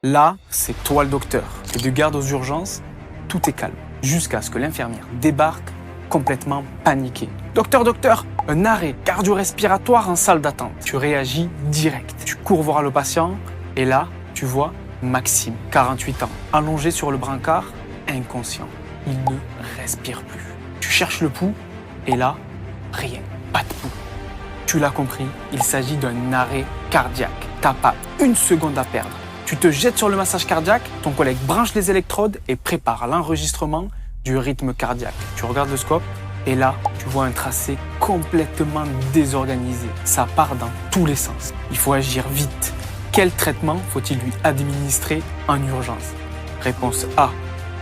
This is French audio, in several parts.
Là, c'est toi le docteur. Et de garde aux urgences, tout est calme. Jusqu'à ce que l'infirmière débarque complètement paniquée. Docteur, docteur, un arrêt cardio-respiratoire en salle d'attente. Tu réagis direct. Tu cours voir le patient et là, tu vois Maxime, 48 ans, allongé sur le brancard, inconscient. Il ne respire plus. Tu cherches le pouls et là, rien, pas de pouls. Tu l'as compris, il s'agit d'un arrêt cardiaque. T'as pas une seconde à perdre. Tu te jettes sur le massage cardiaque, ton collègue branche les électrodes et prépare l'enregistrement du rythme cardiaque. Tu regardes le scope et là, tu vois un tracé complètement désorganisé. Ça part dans tous les sens. Il faut agir vite. Quel traitement faut-il lui administrer en urgence? Réponse A,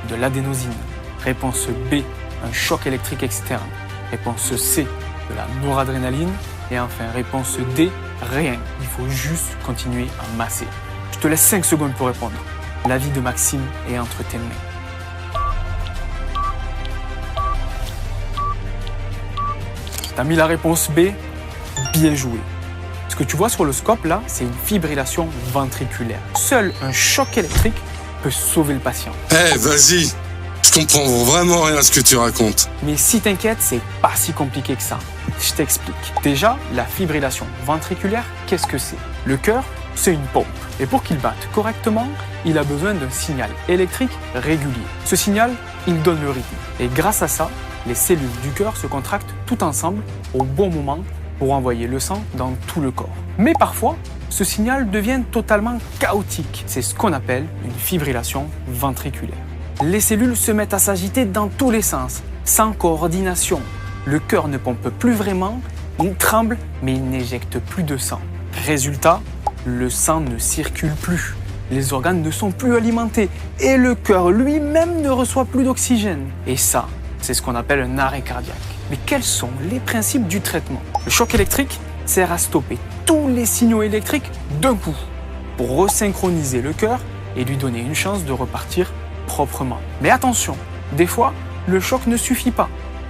de l'adénosine. Réponse B, un choc électrique externe. Réponse C, de la noradrénaline. Et enfin, réponse D, rien. Il faut juste continuer à masser. Je te laisse 5 secondes pour répondre. La vie de Maxime est entre tes mains. T'as mis la réponse B? Bien joué. Ce que tu vois sur le scope là, c'est une fibrillation ventriculaire. Seul un choc électrique peut sauver le patient. Vas-y, je comprends vraiment rien à ce que tu racontes. Mais si t'inquiètes, c'est pas si compliqué que ça. Je t'explique. Déjà, la fibrillation ventriculaire, qu'est-ce que c'est? Le cœur, c'est une pompe. Et pour qu'il batte correctement, il a besoin d'un signal électrique régulier. Ce signal, il donne le rythme. Et grâce à ça, les cellules du cœur se contractent tout ensemble au bon moment pour envoyer le sang dans tout le corps. Mais parfois, ce signal devient totalement chaotique. C'est ce qu'on appelle une fibrillation ventriculaire. Les cellules se mettent à s'agiter dans tous les sens, sans coordination. Le cœur ne pompe plus vraiment, il tremble, mais il n'éjecte plus de sang. Résultat, le sang ne circule plus, les organes ne sont plus alimentés et le cœur lui-même ne reçoit plus d'oxygène. Et ça, c'est ce qu'on appelle un arrêt cardiaque. Mais quels sont les principes du traitement? Le choc électrique sert à stopper tous les signaux électriques d'un coup pour resynchroniser le cœur et lui donner une chance de repartir proprement. Mais attention, des fois, le choc ne suffit pas.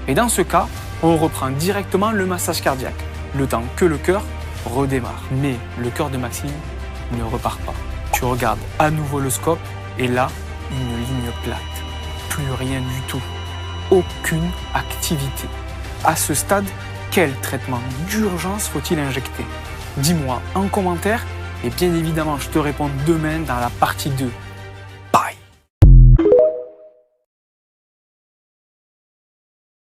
Et dans ce cas, on reprend directement le massage cardiaque, le temps que le cœur redémarre. Mais le cœur de Maxime ne repart pas. Tu regardes à nouveau le scope et là, une ligne plate. Plus rien du tout. Aucune activité. À ce stade, quel traitement d'urgence faut-il injecter? Dis-moi en commentaire et bien évidemment, je te réponds demain dans la partie 2.